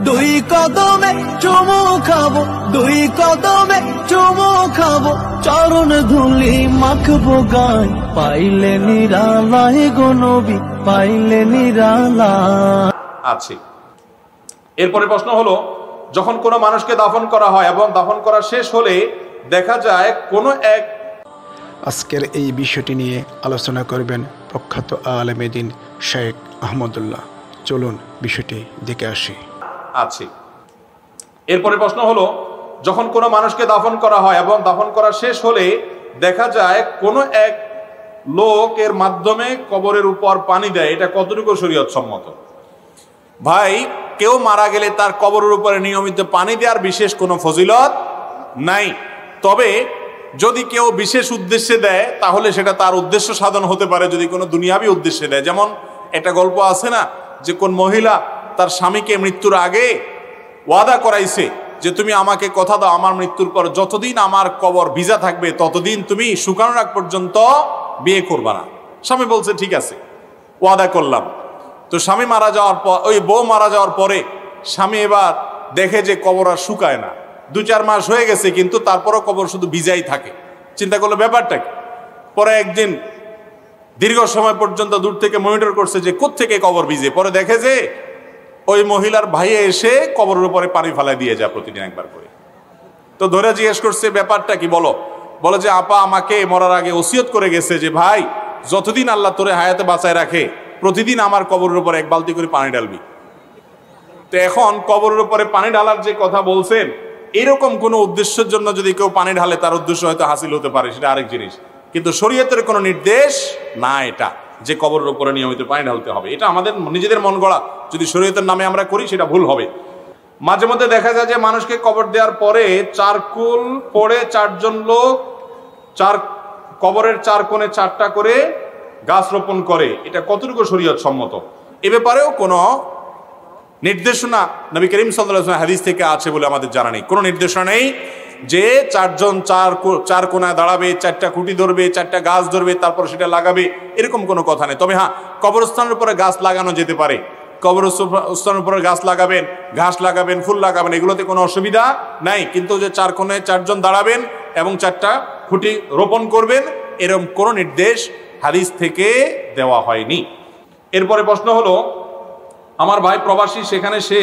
দুই কদমে চুমু খাবো, দুই কদমে চুমু খাবো, চরণ ধুলি মাখবো গায়, পাইলে নিরালায় গো নবী, পাইলে নিরালায়। আছে। এরপরে প্রশ্ন হলো, যখন কোনো মানুষকে দাফন করা হয় এবং দাফন করা শেষ হলে দেখা যায় কোনো এক। আজকের এই বিষয়টি নিয়ে আলোচনা করবেন প্রখ্যাত আলেমে দ্বীন শেখ আহমদুল্লাহ। চলুন বিষয়টি দেখে আসি। আছে। এরপরে প্রশ্ন হলো, যখন কোনো মানুষকে দাফন করা হয় এবং দাফন করা শেষ হলে দেখা যায় কোনো এক লোক এর মাধ্যমে কবরের উপর পানি দেয়, এটা কতটুকু শরীয়ত সম্মত? ভাই, কেউ মারা গেলে তার কবরের উপরে নিয়মিত পানি দেওয়ার বিশেষ কোনো ফজিলত নাই। তবে যদি কেউ বিশেষ উদ্দেশ্যে দেয় তাহলে সেটা তার উদ্দেশ্য সাধন হতে পারে, যদি কোনো দুনিয়াবি উদ্দেশ্যে দেয়। যেমন একটা গল্প আছে না, যে কোন মহিলা তার স্বামীকে মৃত্যুর আগে ওয়াদা করাইছে যে তুমি আমাকে কথা দাও, আমার মৃত্যুর পর যতদিন আমার কবর ভিজা থাকবে ততদিন তুমি শুকানোর আগ পর্যন্ত বিয়ে করবা না। স্বামী বলছে ঠিক আছে, ওয়াদা করলাম। তো স্বামী মারা যাওয়ার পর, ওই বউ মারা যাওয়ার পরে স্বামী এবার দেখে যে কবর আর শুকায় না, 2-4 মাস হয়ে গেছে কিন্তু তারপরও কবর শুধু ভিজাই থাকে। চিন্তা করলো ব্যাপারটা কি। পরে একদিন দীর্ঘ সময় পর্যন্ত দূর থেকে মনিটর করছে যে কোত্থেকে কবর ভিজে। পরে দেখে যে ওই মহিলার ভাইয়ে এসে কবরের উপরে পানি ফেলাই দিয়ে যায় প্রতিদিন একবার করে। তো ধরে জিজ্ঞেস করছে ব্যাপারটা কি, বলে যে আপা আমাকে মরার আগে ওসিয়ত করে গেছে যে ভাই যতদিন আল্লাহ তোরে হায়াতে বাঁচায় রাখে প্রতিদিন আমার কবরের উপরে 1 বালতি করে পানি ঢালবি। তো এখন কবরের উপরে পানি ঢালার যে কথা বলছেন, এরকম কোনো উদ্দেশ্যের জন্য যদি কেউ পানি ঢালে তার উদ্দেশ্য হয়তো হাসিল হতে পারে, সেটা আরেক জিনিস। কিন্তু শরীয়তের কোনো নির্দেশ না এটা যে কবরের উপরে নিয়মিত পানি ঢালতে হবে। এটা আমাদের নিজেদের মন গড়া, যদি শরীয়তের নামে আমরা করি সেটা ভুল হবে। মাঝে মধ্যে দেখা যায় যে মানুষকে কবর দেওয়ার পরে চারকুল পড়ে 4 জন লোক কবরের 4 কোণে 4টা করে গাছ রোপণ করে, এটা কতটুকু শরীয়ত সম্মত? এ ব্যাপারেও কোনো নির্দেশনা নবী করিম সাল্লাল্লাহু আলাইহি ওয়াসাল্লাম হাদিস থেকে আছে বলে আমাদের জানা নেই। কোনো নির্দেশনা নেই যে 4 জন 4 কোণায় দাঁড়াবে, 4টা খুঁটি ধরবে, 4টা গাছ ধরবে, তারপর সেটা লাগাবে, এরকম কোনো কথা নেই। তবে হ্যাঁ, কবরস্থানের উপরে গাছ লাগানো যেতে পারে। কবরস্থানের উপরে গাছ লাগাবেন, ঘাস লাগাবেন, ফুল লাগাবেন, এগুলোতে কোনো অসুবিধা নাই। কিন্তু যে 4 কোণায় 4 জন দাঁড়াবেন এবং 4টা খুঁটি রোপণ করবেন, এরকম কোনো নির্দেশ হাদিস থেকে দেওয়া হয়নি। এরপরে প্রশ্ন হলো, আমার ভাই প্রবাসী, সেখানে সে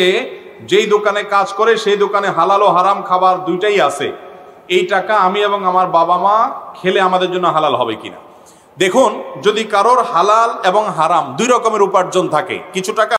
যেই দোকানে কাজ করে সেই দোকানে হালাল ও হারাম খাবার দুইটাই আছে। এই টাকা আমি এবং আমার বাবা মা খেলে আমাদের জন্য হালাল হবে কিনা? দেখুন, যদি কারোর হালাল এবং হারাম 2 রকমের উপার্জন থাকে, কিছু টাকা